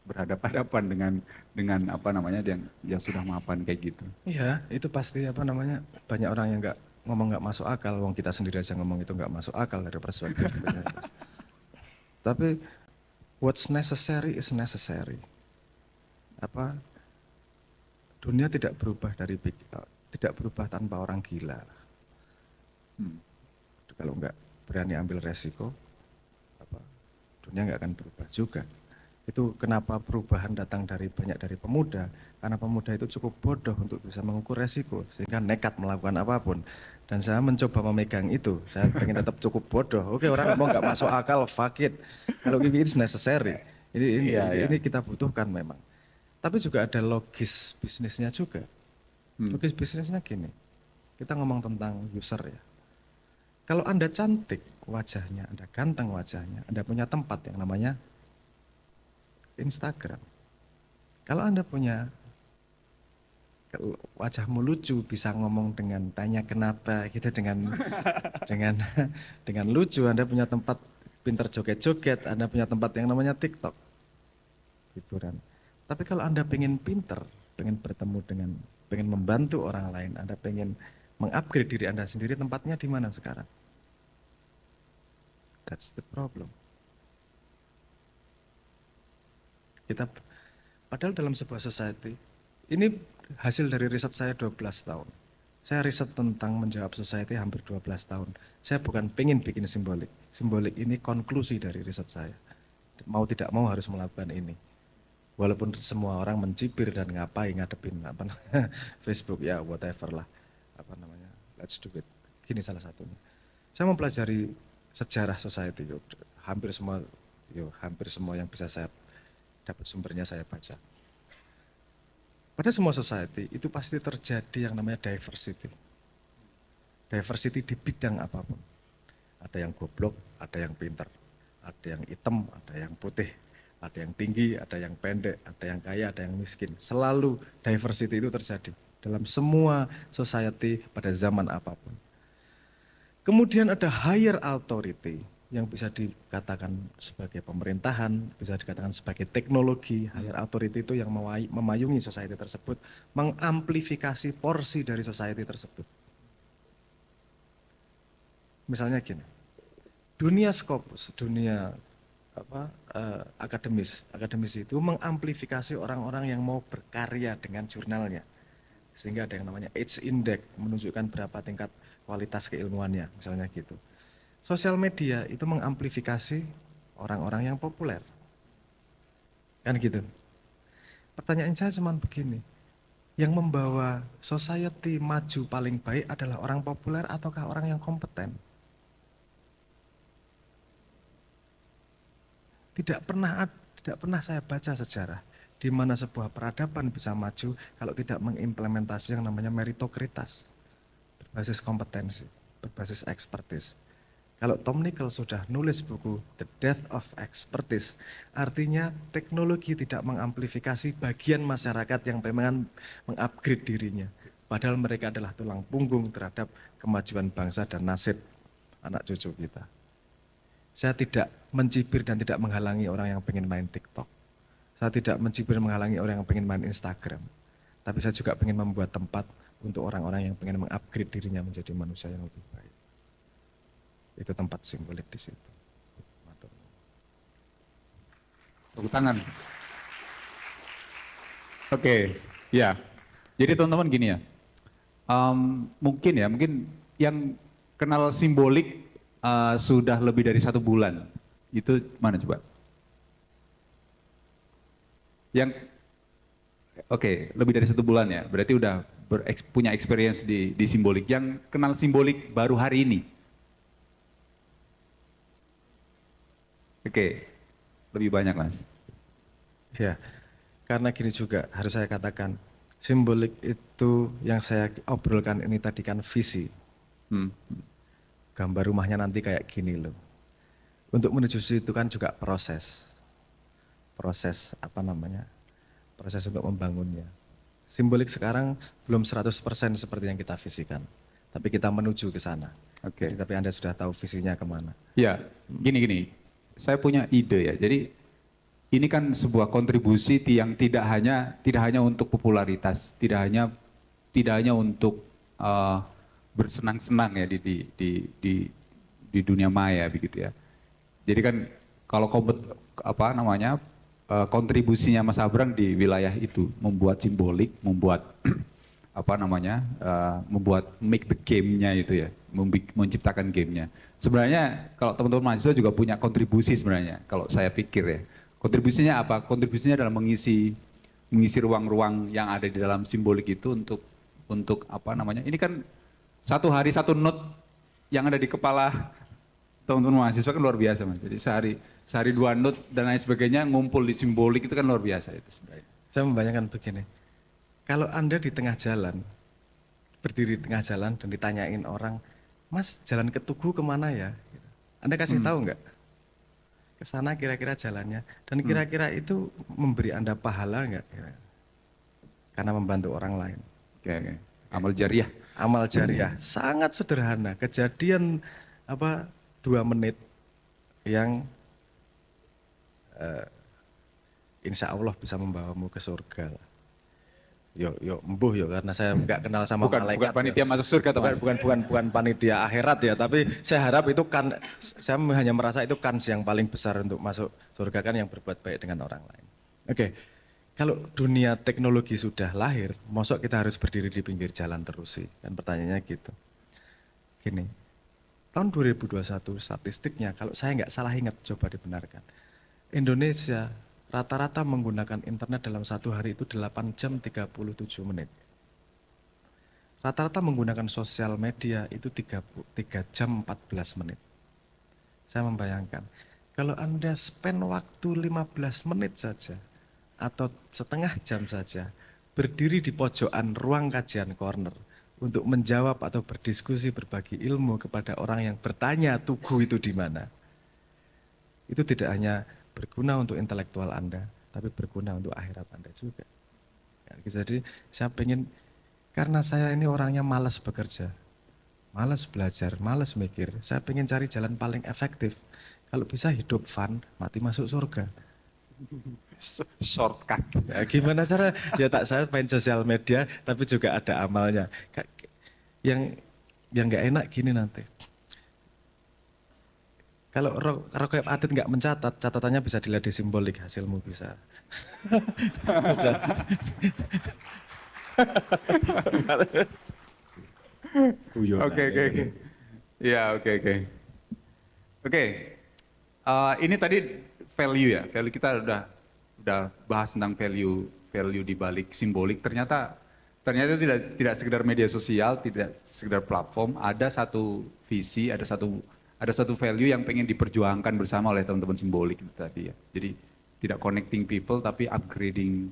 berhadapan-hadapan dengan apa namanya yang sudah mapan kayak gitu. Iya, itu pasti banyak orang yang ngomong nggak masuk akal. Wong kita sendiri aja ngomong itu nggak masuk akal dari perspektif. Tapi what's necessary is necessary. Dunia tidak berubah tanpa orang gila. Kalau nggak berani ambil resiko, dunia nggak akan berubah juga. Itu kenapa perubahan datang banyak dari pemuda, karena pemuda itu cukup bodoh untuk bisa mengukur resiko, sehingga nekat melakukan apapun. Dan saya mencoba memegang itu, saya pengen tetap cukup bodoh. Oke, orang ngomong nggak masuk akal, fuck it. Kalau it's necessary, ini kita butuhkan memang. Tapi juga ada logis bisnisnya juga. Logis bisnisnya gini, kita ngomong tentang user ya. Kalau Anda cantik wajahnya, Anda ganteng wajahnya, Anda punya tempat yang namanya Instagram. Kalau Anda punya wajahmu lucu, bisa ngomong dengan tanya kenapa gitu dengan lucu, Anda punya tempat pinter joget-joget, Anda punya tempat yang namanya TikTok. Hiburan. Tapi kalau Anda pengen pinter, pengen membantu orang lain, Anda pengen mengupgrade diri Anda sendiri, tempatnya di mana sekarang? That's the problem. Padahal dalam sebuah society, ini hasil dari riset saya 12 tahun. Saya riset tentang menjawab society hampir 12 tahun. Saya bukan pengen bikin simbolik. Simbolik ini konklusi dari riset saya. Mau tidak mau harus melakukan ini. Walaupun semua orang mencibir dan ngadepin Facebook ya whatever lah. Let's do it. Gini salah satunya. Saya mempelajari sejarah society, hampir semua yang bisa saya dapat sumbernya saya baca. Pada semua society itu pasti terjadi yang namanya diversity. Diversity di bidang apapun. Ada yang goblok, ada yang pintar, ada yang hitam, ada yang putih, ada yang tinggi, ada yang pendek, ada yang kaya, ada yang miskin. Selalu diversity itu terjadi dalam semua society pada zaman apapun. Kemudian ada higher authority yang bisa dikatakan sebagai pemerintahan, bisa dikatakan sebagai teknologi. Higher authority itu yang memayungi society tersebut, mengamplifikasi porsi dari society tersebut. Misalnya gini, dunia Scopus, dunia akademis itu mengamplifikasi orang-orang yang mau berkarya dengan jurnalnya. Sehingga ada yang namanya Age Index, menunjukkan berapa tingkat kualitas keilmuannya, misalnya gitu. Sosial media itu mengamplifikasi orang-orang yang populer. Kan gitu. Pertanyaan saya cuma begini, yang membawa society maju paling baik adalah orang populer ataukah orang yang kompeten? Tidak pernah saya baca sejarah di mana sebuah peradaban bisa maju kalau tidak mengimplementasi yang namanya meritokratis, berbasis kompetensi, berbasis ekspertis. Kalau Tom Nichols sudah nulis buku The Death of Expertise, artinya teknologi tidak mengamplifikasi bagian masyarakat yang memang mengupgrade dirinya. Padahal mereka adalah tulang punggung terhadap kemajuan bangsa dan nasib anak cucu kita. Saya tidak mencibir dan tidak menghalangi orang yang pengen main TikTok. Saya tidak mencibir menghalangi orang yang pengen main Instagram. Tapi saya juga pengen membuat tempat untuk orang-orang yang pengen mengupgrade dirinya menjadi manusia yang lebih baik. Itu tempat simbolik di situ. Tepuk tangan. Oke, ya. Jadi teman-teman gini ya, mungkin yang kenal simbolik sudah lebih dari 1 bulan. Itu mana coba? Oke, lebih dari 1 bulan ya. Berarti udah punya experience di simbolik. Yang kenal simbolik baru hari ini. Oke, lebih banyak Mas. Ya, karena gini juga harus saya katakan, simbolik itu yang saya obrolkan ini tadi kan visi. Gambar rumahnya nanti kayak gini loh. Untuk menuju situ kan juga proses. Proses proses untuk membangunnya. Simbolik sekarang belum 100% seperti yang kita visikan. Tapi kita menuju ke sana. Oke. Tapi Anda sudah tahu visinya kemana. Ya, gini. Saya punya ide ya. Jadi ini kan sebuah kontribusi yang tidak hanya untuk popularitas, tidak hanya untuk bersenang-senang ya di dunia maya begitu ya. Jadi kan kalau kontribusinya Mas Abrang di wilayah itu membuat simbolik, membuat membuat make the game-nya itu ya, menciptakan game-nya. Sebenarnya kalau teman-teman mahasiswa juga punya kontribusi sebenarnya, kalau saya pikir ya. Kontribusinya apa? Kontribusinya adalah mengisi ruang-ruang yang ada di dalam simbolik itu untuk ini kan 1 hari 1 note yang ada di kepala teman-teman mahasiswa kan luar biasa Mas. Jadi sehari 2 note dan lain sebagainya ngumpul di simbolik itu kan luar biasa itu sebenarnya. Saya membayangkan begini, kalau Anda di tengah jalan, berdiri di tengah jalan dan ditanyain orang, Mas jalan ke Tugu kemana ya? Anda kasih tahu nggak? Ke sana kira-kira jalannya. Dan kira-kira itu memberi Anda pahala nggak? Karena membantu orang lain. Oke. Amal jariah. Amal jariah, sangat sederhana. Kejadian 2 menit yang insya Allah bisa membawamu ke surga. Yo embuh yo karena saya nggak kenal sama malaikat. Bukan panitia masuk surga atau bukan panitia akhirat ya, tapi saya harap itu kan, saya hanya merasa itu kans yang paling besar untuk masuk surga kan yang berbuat baik dengan orang lain. Oke. Kalau dunia teknologi sudah lahir, mosok kita harus berdiri di pinggir jalan terus sih? Dan pertanyaannya gitu. Gini, tahun 2021 statistiknya kalau saya nggak salah ingat, coba dibenarkan. Indonesia rata-rata menggunakan internet dalam 1 hari itu 8 jam 37 menit. Rata-rata menggunakan sosial media itu 3 jam 14 menit. Saya membayangkan, kalau Anda spend waktu 15 menit saja, atau setengah jam saja, berdiri di pojokan ruang kajian corner, untuk menjawab atau berdiskusi berbagi ilmu kepada orang yang bertanya Tugu itu di mana. Itu tidak hanya berguna untuk intelektual Anda, tapi berguna untuk akhirat Anda juga. Ya, jadi saya pengen, karena saya ini orangnya malas bekerja, malas belajar, malas mikir, saya pengen cari jalan paling efektif. Kalau bisa hidup fun, mati masuk surga. Shortcut. Ya, gimana cara? Ya tak, saya main sosial media, tapi juga ada amalnya. Yang nggak enak gini nanti. Kalau Rokoib Atid nggak mencatat, catatannya bisa dilihat di simbolik, hasilmu bisa. Oke. Ya, oke. Oke. Ini tadi value ya. Value kita udah bahas tentang value di balik simbolik. Ternyata tidak sekedar media sosial, tidak sekedar platform, ada satu visi, ada satu value yang pengen diperjuangkan bersama oleh teman-teman simbolik itu tadi ya. Jadi tidak connecting people tapi upgrading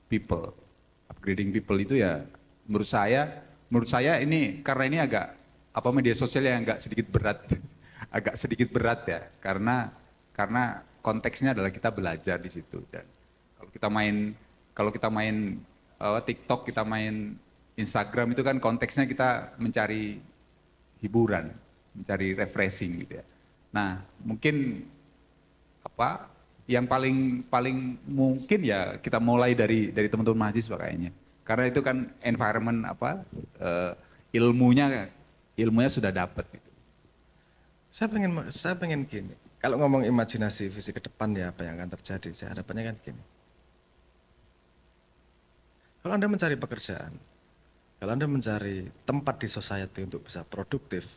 people. Upgrading people itu ya menurut saya ini karena ini agak media sosial yang agak sedikit berat. agak sedikit berat ya, karena konteksnya adalah kita belajar di situ. Dan kalau kita main TikTok, kita main Instagram, itu kan konteksnya kita mencari hiburan, mencari refreshing gitu ya. Nah, mungkin apa yang paling mungkin ya kita mulai dari teman-teman mahasiswa kayaknya. Karena itu kan environment ilmunya sudah dapat gitu. Saya pengen gini. Kalau ngomong imajinasi visi ke depan ya apa yang akan terjadi, saya harapannya kan gini. Kalau Anda mencari pekerjaan, kalau Anda mencari tempat di society untuk bisa produktif,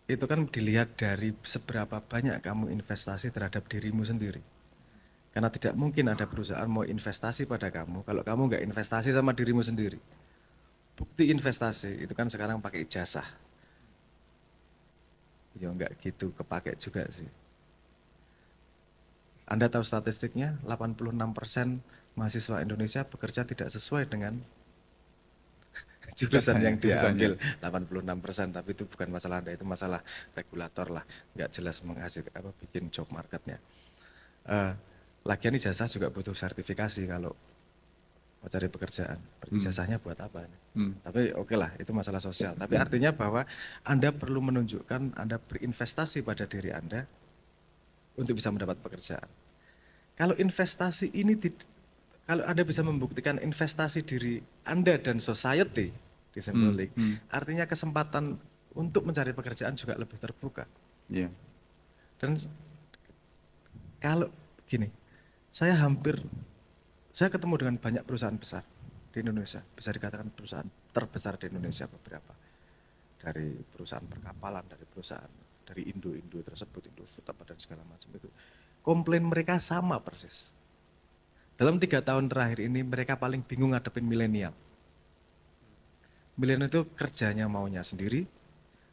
itu kan dilihat dari seberapa banyak kamu investasi terhadap dirimu sendiri. Karena tidak mungkin ada perusahaan mau investasi pada kamu kalau kamu nggak investasi sama dirimu sendiri. Bukti investasi itu kan sekarang pakai ijazah. Ya nggak gitu kepake juga sih. Anda tahu statistiknya 86% mahasiswa Indonesia bekerja tidak sesuai dengan jurusan yang dia ambil. 86%, tapi itu bukan masalah Anda, itu masalah regulator lah. Nggak jelas menghasilkan bikin job marketnya. Lagian ijazah juga butuh sertifikasi kalau mau cari pekerjaan. Ijazahnya buat apa? Tapi oke lah, itu masalah sosial. Tapi artinya bahwa Anda perlu menunjukkan Anda berinvestasi pada diri Anda untuk bisa mendapat pekerjaan. Kalau investasi ini, kalau Anda bisa membuktikan investasi diri Anda dan society di Simbolik, artinya kesempatan untuk mencari pekerjaan juga lebih terbuka. Yeah. Dan kalau gini, saya ketemu dengan banyak perusahaan besar di Indonesia, bisa dikatakan perusahaan terbesar di Indonesia beberapa. Dari perusahaan perkapalan, dari perusahaan, dari Indo tersebut, Indofood dan segala macam itu. Komplain mereka sama persis. Dalam 3 tahun terakhir ini mereka paling bingung ngadepin milenial. Milenial itu kerjanya maunya sendiri,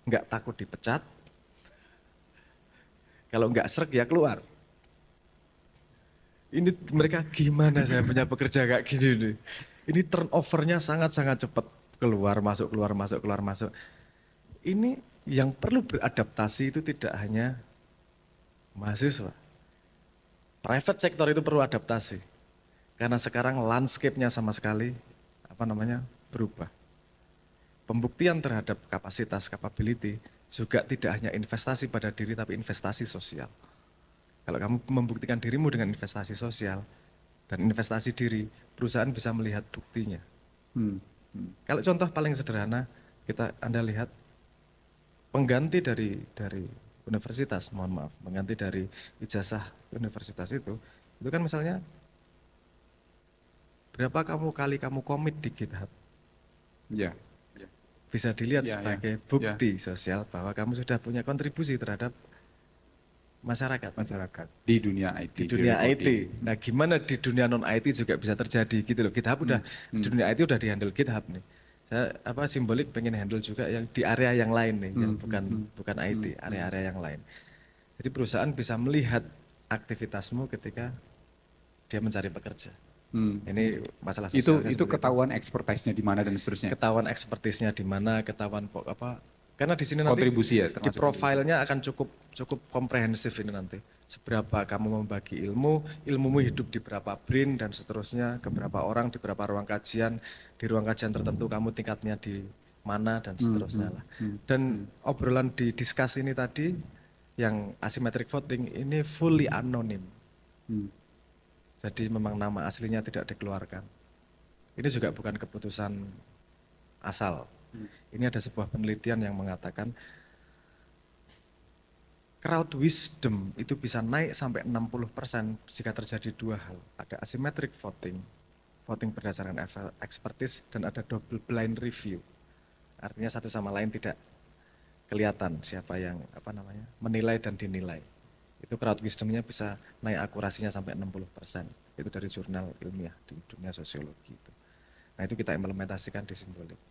nggak takut dipecat. Kalau nggak sreg ya keluar. Ini mereka gimana saya punya pekerja kayak gini nih. Ini turnovernya sangat-sangat cepat. Keluar masuk. Ini yang perlu beradaptasi itu tidak hanya mahasiswa. Private sector itu perlu adaptasi. Karena sekarang landscape-nya sama sekali berubah. Pembuktian terhadap kapasitas, capability juga tidak hanya investasi pada diri tapi investasi sosial. Kalau kamu membuktikan dirimu dengan investasi sosial dan investasi diri, perusahaan bisa melihat buktinya. Kalau contoh paling sederhana, Anda lihat pengganti dari universitas, pengganti dari ijazah universitas itu kan misalnya berapa kali kamu komit di GitHub. Ya. Bisa dilihat sebagai bukti sosial bahwa kamu sudah punya kontribusi terhadap masyarakat di dunia IT. Nah, gimana di dunia non IT juga bisa terjadi gitu loh. GitHub udah di dunia IT udah dihandle GitHub nih. Saya Simbolik pengen handle juga yang di area yang lain nih, yang bukan IT, area-area yang lain. Jadi perusahaan bisa melihat aktivitasmu ketika dia mencari pekerja. Ini masalah sosial. Itu ketahuan expertise-nya di mana dan seterusnya. Ketahuan expertise-nya di mana, ketahuan karena di sini nanti kontribusi ya, di profilnya akan cukup komprehensif ini nanti. Seberapa kamu membagi ilmumu hidup di berapa brain dan seterusnya, ke berapa orang, di berapa ruang kajian, di ruang kajian tertentu kamu tingkatnya di mana dan seterusnya lah. Dan obrolan di diskusi ini tadi, yang asymmetric voting ini fully anonim. Jadi memang nama aslinya tidak dikeluarkan. Ini juga bukan keputusan asal. Ini ada sebuah penelitian yang mengatakan crowd wisdom itu bisa naik sampai 60% jika terjadi 2 hal. Ada asymmetric voting berdasarkan expertise, dan ada double blind review. Artinya satu sama lain tidak kelihatan siapa yang menilai dan dinilai. Itu crowd wisdomnya bisa naik akurasinya sampai 60%. Itu dari jurnal ilmiah di dunia sosiologi itu. Nah, itu kita implementasikan di Simbolik.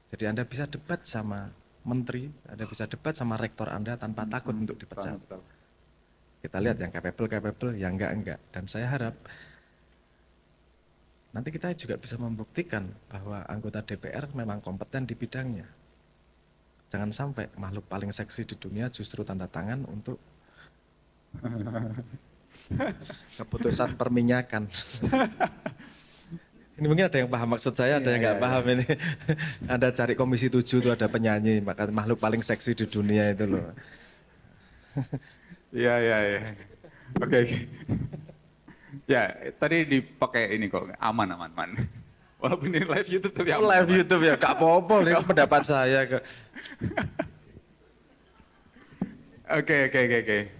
Jadi Anda bisa debat sama menteri, Anda bisa debat sama rektor Anda tanpa takut untuk dipecat. Kita lihat yang capable, yang enggak. Dan saya harap nanti kita juga bisa membuktikan bahwa anggota DPR memang kompeten di bidangnya. Jangan sampai makhluk paling seksi di dunia justru tanda tangan untuk keputusan perminyakan. Ini mungkin ada yang paham maksud saya, ada yang nggak paham ini. Anda cari Komisi 7 itu ada penyanyi, maka makhluk paling seksi di dunia itu loh. Iya, iya, iya. Oke, oke. Ya, tadi dipakai ini kok, aman. Walaupun ini live YouTube tapi aman. Live YouTube ya, gak apa-apa, ini pendapat saya. Oke.